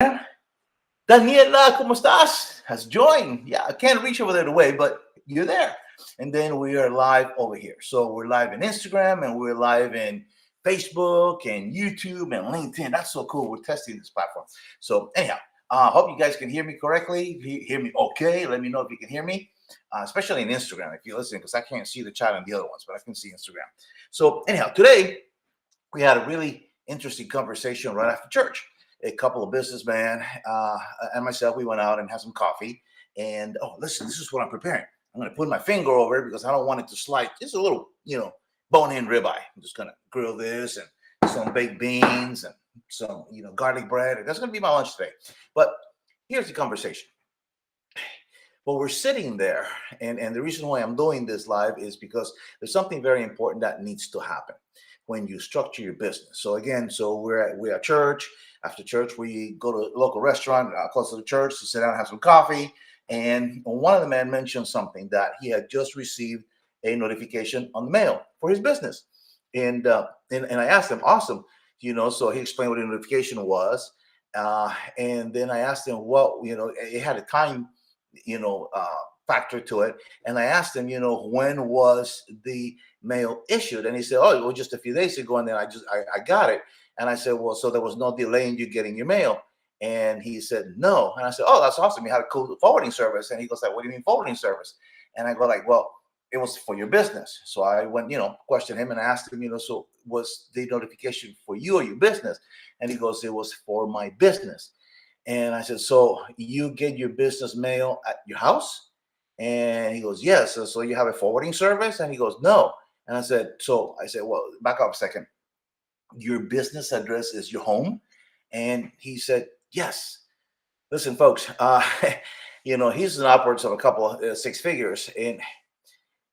Daniela, ¿cómo estás? Has joined. Yeah, I can't reach over there to wave, but you're there. And then we are live over here. So we're live in Instagram and we're live in Facebook and YouTube and LinkedIn. That's so cool. We're testing this platform. So anyhow, hope you guys can hear me correctly. Hear me okay. Let me know if you can hear me, especially in Instagram if you're listening, because I can't see the chat on the other ones, but I can see Instagram. So anyhow, today we had a really interesting conversation right after church. A couple of businessmen and myself, we went out and had some coffee. And oh, listen, this is what I'm preparing. I'm going to put my finger over it because I don't want it to slide. Just a little, bone-in ribeye. I'm just going to grill this and some baked beans and some, garlic bread. That's going to be my lunch today. But here's the conversation. Well, we're sitting there, and the reason why I'm doing this live is because there's something very important that needs to happen when you structure your business. So again, we're at church. After church, we go to a local restaurant close to the church to sit down and have some coffee. And one of the men mentioned something that he had just received a notification on the mail for his business, and I asked him, awesome, So he explained what the notification was, and then I asked him, well, it had a time, factor to it. And I asked him, when was the mail issued? And he said, oh, it was just a few days ago. And then I got it. And I said, well, so there was no delay in you getting your mail? And he said, no. And I said, oh, that's awesome. You had a cool forwarding service. And he goes like, what do you mean forwarding service? And I go like, well, it was for your business. So I went, questioned him and asked him, so was the notification for you or your business? And he goes, it was for my business. And I said, so you get your business mail at your house? And he goes, yes. So you have a forwarding service? And he goes, no. And I said, well, back up a second. Your business address is your home? And he said, yes. Listen, folks, he's an upwards of a couple of six figures. And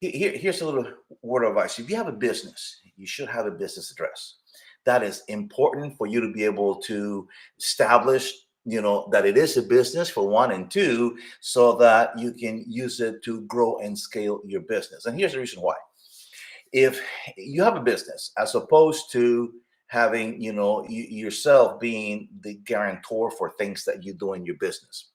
here's a little word of advice. If you have a business, you should have a business address. That is important for you to be able to establish that it is a business for one, and two, so that you can use it to grow and scale your business. And here's the reason why. If you have a business, as opposed to having, yourself being the guarantor for things that you do in your business,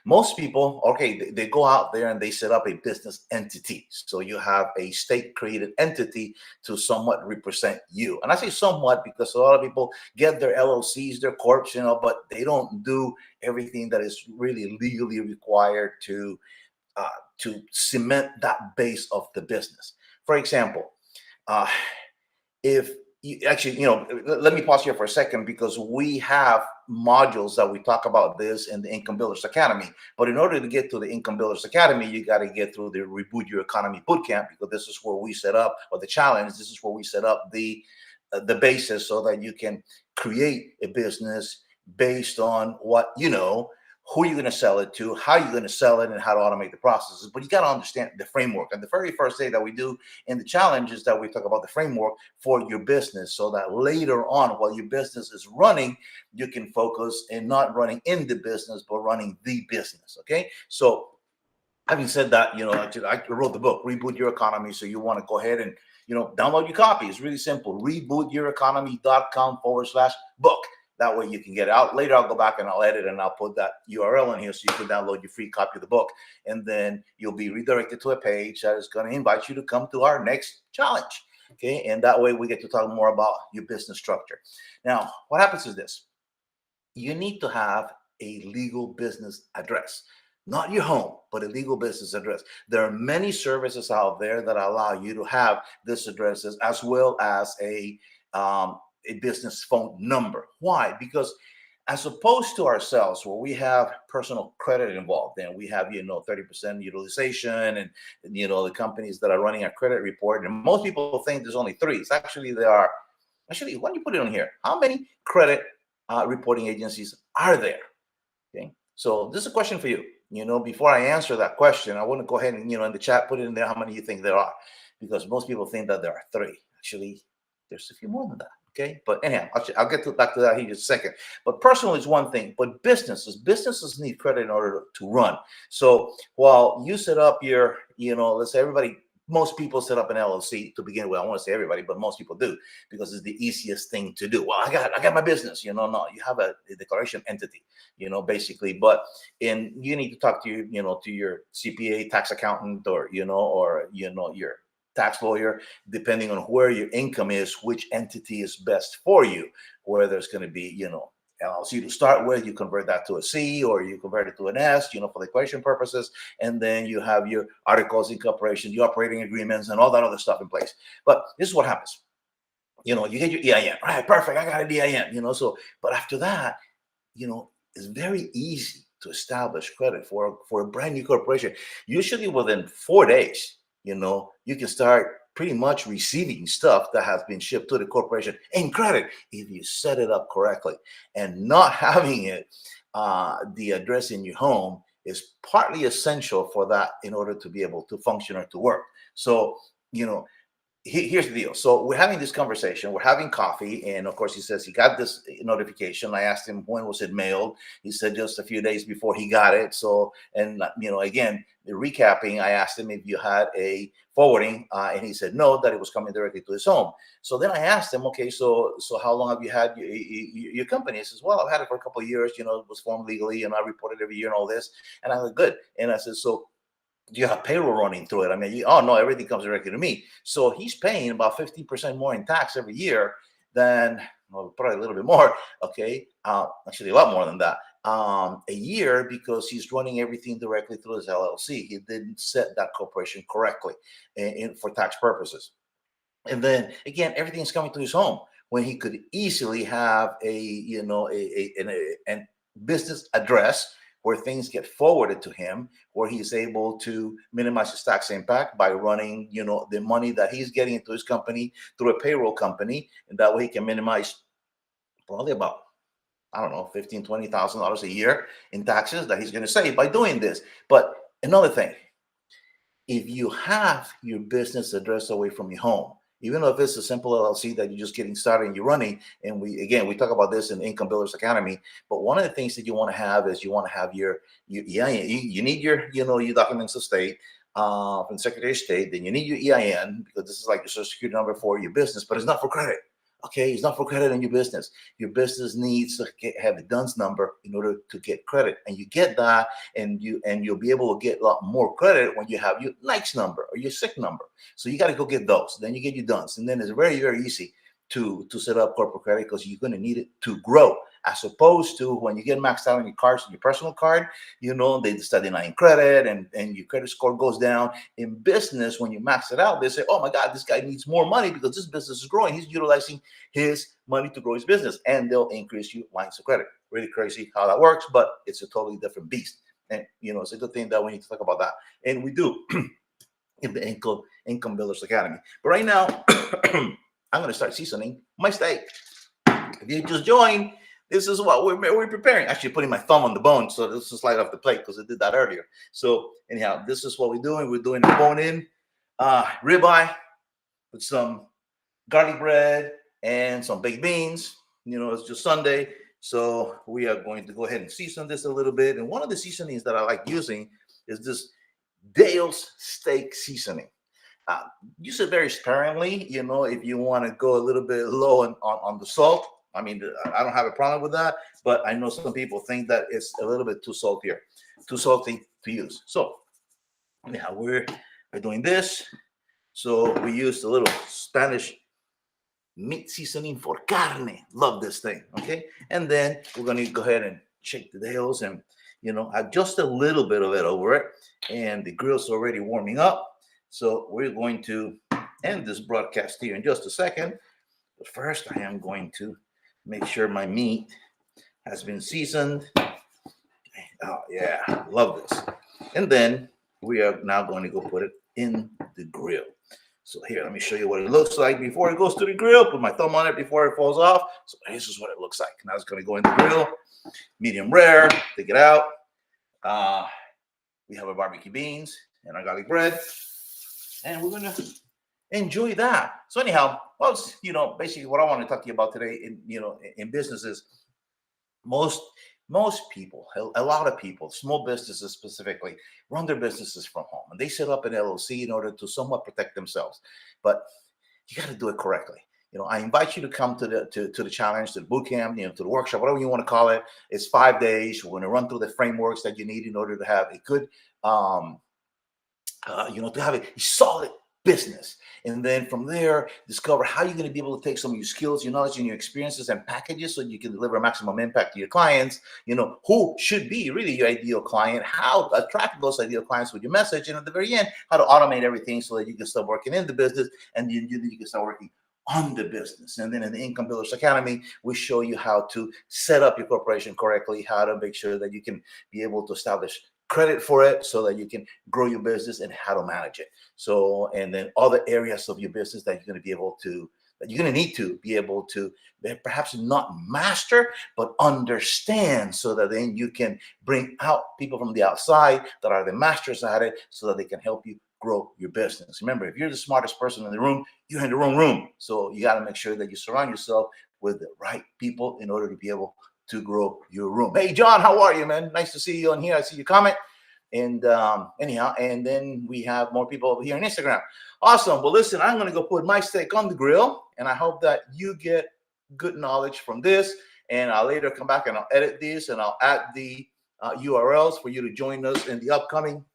most people, okay, they go out there and they set up a business entity. So you have a state created entity to somewhat represent you. And I say somewhat because a lot of people get their LLCs, their corps, but they don't do everything that is really legally required to cement that base of the business. For example, if actually, let me pause here for a second, because we have modules that we talk about this in the Income Builders Academy. But in order to get to the Income Builders Academy, you got to get through the Reboot Your Economy Bootcamp, because this is where we set up, or the challenge, this is where we set up the basis so that you can create a business based on what who you're going to sell it to, how you're going to sell it, and how to automate the processes. But you got to understand the framework. And the very first thing that we do in the challenge is that we talk about the framework for your business, so that later on, while your business is running, you can focus in not running in the business, but running the business. Okay. So having said that, I wrote the book, Reboot Your Economy. So you want to go ahead and, download your copy. It's really simple. rebootyoureconomy.com/book. That way you can get it out. Later, I'll go back and I'll edit and I'll put that URL in here so you can download your free copy of the book. And then you'll be redirected to a page that is going to invite you to come to our next challenge. Okay. And that way we get to talk more about your business structure. Now, what happens is this. You need to have a legal business address. Not your home, but a legal business address. There are many services out there that allow you to have this addresses, as well as a business phone number. Why? Because as opposed to ourselves, where we have personal credit involved, and we have 30% utilization, and the companies that are running a credit report, and most people think there's only three. It's actually there are. Actually, why don't you put it on here? How many credit reporting agencies are there? Okay, so this is a question for you. Before I answer that question, I want to go ahead and in the chat put it in there how many you think there are, because most people think that there are three. Actually, there's a few more than that. Okay, but anyhow, I'll get back to that here in just a second. But personal is one thing, but businesses need credit in order to run. So while you set up your, let's say everybody most people set up an LLC to begin with. I want to say everybody, but most people do because it's the easiest thing to do. Well, I got my business, no, you have a declaration entity, basically. But you need to talk to to your CPA, tax accountant, or your tax lawyer, depending on where your income is, which entity is best for you. Where there's going to be, LLC to start with, you convert that to a C, or you convert it to an S, for the equation purposes. And then you have your articles of incorporation, the operating agreements, and all that other stuff in place. But this is what happens. You get your EIN. All right, perfect. I got an EIN, but after that, it's very easy to establish credit for a brand new corporation. Usually within 4 days, you can start pretty much receiving stuff that has been shipped to the corporation in credit if you set it up correctly. And not having it, the address in your home, is partly essential for that in order to be able to function or to work. So, here's the deal. So we're having this conversation, we're having coffee, and of course he says he got this notification. I asked him, when was it mailed? He said just a few days before he got it. So, and again, the recapping, I asked him if you had a forwarding, and he said no, that it was coming directly to his home. So then I asked him, okay, so how long have you had your company? He says, well, I've had it for a couple of years, it was formed legally, and I report it every year and all this. And I was good. And I said, so do you have payroll running through it? I mean, oh no, everything comes directly to me. So he's paying about 15% more in tax every year than, well, probably a little bit more. Okay, actually a lot more than that a year, because he's running everything directly through his LLC. He didn't set that corporation correctly for tax purposes. And then again, everything's coming to his home when he could easily have a business address where things get forwarded to him, where he's able to minimize his tax impact by running, the money that he's getting into his company through a payroll company. And that way he can minimize probably about, I don't know, $15,000, $20,000 a year in taxes that he's going to save by doing this. But another thing, if you have your business address away from your home, even if it's a simple LLC that you're just getting started and you're running, and we talk about this in Income Builders Academy, but one of the things that you want to have is you want to have your EIN. You need your, your documents of state from the Secretary of State. Then you need your EIN, because this is like your Social Security number for your business, but it's not for credit. Okay, it's not for credit in your business. Your business needs to have a DUNS number in order to get credit, and you get that, and you'll be able to get a lot more credit when you have your NAICS number or your SIC number. So you got to go get those. Then you get your DUNS, and then it's very, very easy to set up corporate credit, because you're going to need it to grow, as opposed to when you get maxed out on your cards, your personal card, they start denying credit, and your credit score goes down. In business, when you max it out, they say, oh my God, this guy needs more money because this business is growing. He's utilizing his money to grow his business, and they'll increase you lines of credit. Really crazy how that works, but it's a totally different beast. And it's a good thing that we need to talk about that, and we do in the Income Builders Academy. But right now, I'm going to start seasoning my steak. If you just joined, this is what we're preparing. Actually, putting my thumb on the bone, so this is slide off the plate because I did that earlier. So anyhow, this is what we're doing. We're doing a bone-in ribeye with some garlic bread and some baked beans. It's just Sunday, so we are going to go ahead and season this a little bit. And one of the seasonings that I like using is this Dale's steak seasoning. Use it very sparingly, if you want to go a little bit low on the salt. I mean, I don't have a problem with that, but I know some people think that it's a little bit too salty to use. So anyhow, we're doing this. So we used a little Spanish meat seasoning for carne. Love this thing, okay? And then we're going to go ahead and shake the Dale's and, add just a little bit of it over it. And the grill's already warming up. So we're going to end this broadcast here in just a second. But first, I am going to make sure my meat has been seasoned. Oh, yeah, love this. And then we are now going to go put it in the grill. So here, let me show you what it looks like before it goes to the grill. Put my thumb on it before it falls off. So this is what it looks like. Now it's going to go in the grill. Medium rare. Take it out. We have our barbecue beans and our garlic bread. And we're going to enjoy that. So anyhow, basically what I want to talk to you about today in business is most most people, a lot of people, small businesses specifically, run their businesses from home, and they set up an LLC in order to somewhat protect themselves. But you got to do it correctly. I invite you to come to the challenge, to the boot camp, to the workshop, whatever you want to call it. It's 5 days. We're going to run through the frameworks that you need in order to have a good, to have a solid business. And then from there, discover how you're going to be able to take some of your skills, your knowledge, and your experiences and packages so you can deliver maximum impact to your clients, who should be really your ideal client, how to attract those ideal clients with your message, and at the very end, how to automate everything so that you can start working in the business and you can start working on the business. And then in the Income Builders Academy, we show you how to set up your corporation correctly, how to make sure that you can be able to establish credit for it so that you can grow your business, and how to manage it. So, and then other areas of your business that you're going to be able to, that you're going to need to be able to perhaps not master, but understand, so that then you can bring out people from the outside that are the masters at it so that they can help you grow your business. Remember, if you're the smartest person in the room, you're in the wrong room. So you got to make sure that you surround yourself with the right people in order to be able to grow your room. Hey, John, how are you, man? Nice to see you on here. I see your comment. And anyhow, and then we have more people over here on Instagram. Awesome. Well, listen, I'm going to go put my steak on the grill, and I hope that you get good knowledge from this. And I'll later come back and I'll edit this, and I'll add the URLs for you to join us in the upcoming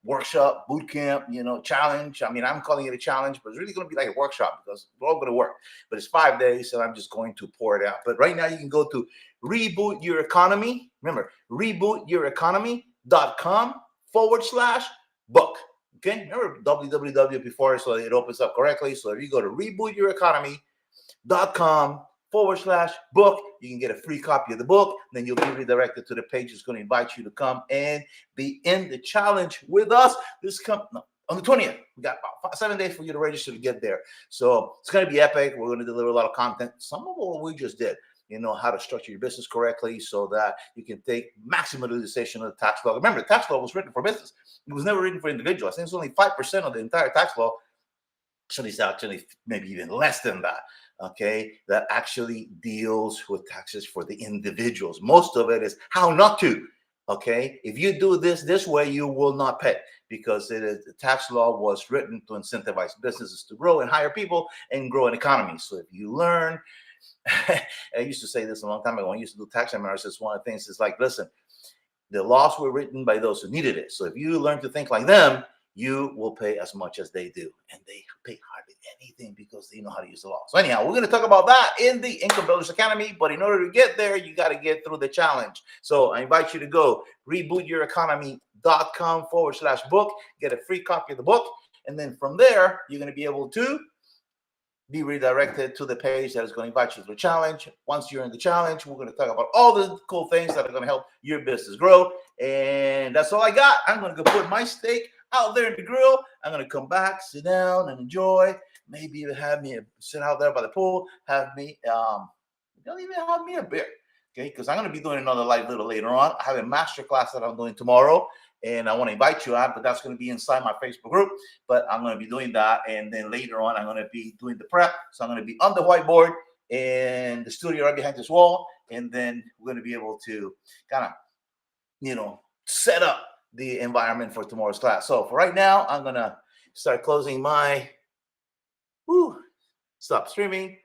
workshop, boot camp, challenge. I mean, I'm calling it a challenge, but it's really going to be like a workshop because we're all going to work. But it's 5 days, so I'm just going to pour it out. But right now, you can go to Reboot Your Economy. Remember, rebootyoureconomy.com/book. Okay, remember www before, so it opens up correctly. So if you go to rebootyoureconomy.com/book, you can get a free copy of the book. Then you'll be redirected to the page that's going to invite you to come and be in the challenge with us. On the 20th. We got about 7 days for you to register to get there. So it's going to be epic. We're going to deliver a lot of content. Some of what we just did, how to structure your business correctly so that you can take maximum utilization of the tax law. Remember, the tax law was written for business. It was never written for individuals. I think it's only 5% of the entire tax law. So it's actually maybe even less than that. Okay, that actually deals with taxes for the individuals. Most of it is how not to. Okay, if you do this way, you will not pay, because the tax law was written to incentivize businesses to grow and hire people and grow an economy. So if you learn, I used to say this a long time ago when I used to do tax analysis. One of the things is like, listen, the laws were written by those who needed it. So if you learn to think like them, you will pay as much as they do. And they pay hardly anything because they know how to use the law. So anyhow, we're going to talk about that in the Income Builders Academy. But in order to get there, you got to get through the challenge. So I invite you to go rebootyoureconomy.com/book, get a free copy of the book. And then from there, you're going to be able to be redirected to the page that is going to invite you to the challenge. Once you're in the challenge, we're going to talk about all the cool things that are going to help your business grow. And that's all I got. I'm going to go put my steak out there in the grill. I'm going to come back, sit down, and enjoy. Maybe even have me sit out there by the pool. Don't even have me a beer. Okay, because I'm going to be doing another live little later on. I have a master class that I'm doing tomorrow, and I want to invite you out, but that's going to be inside my Facebook group. But I'm going to be doing that, and then later on, I'm going to be doing the prep. So I'm going to be on the whiteboard in the studio right behind this wall, and then we're going to be able to kind of, set up the environment for tomorrow's class. So for right now, I'm going to start closing my stop streaming.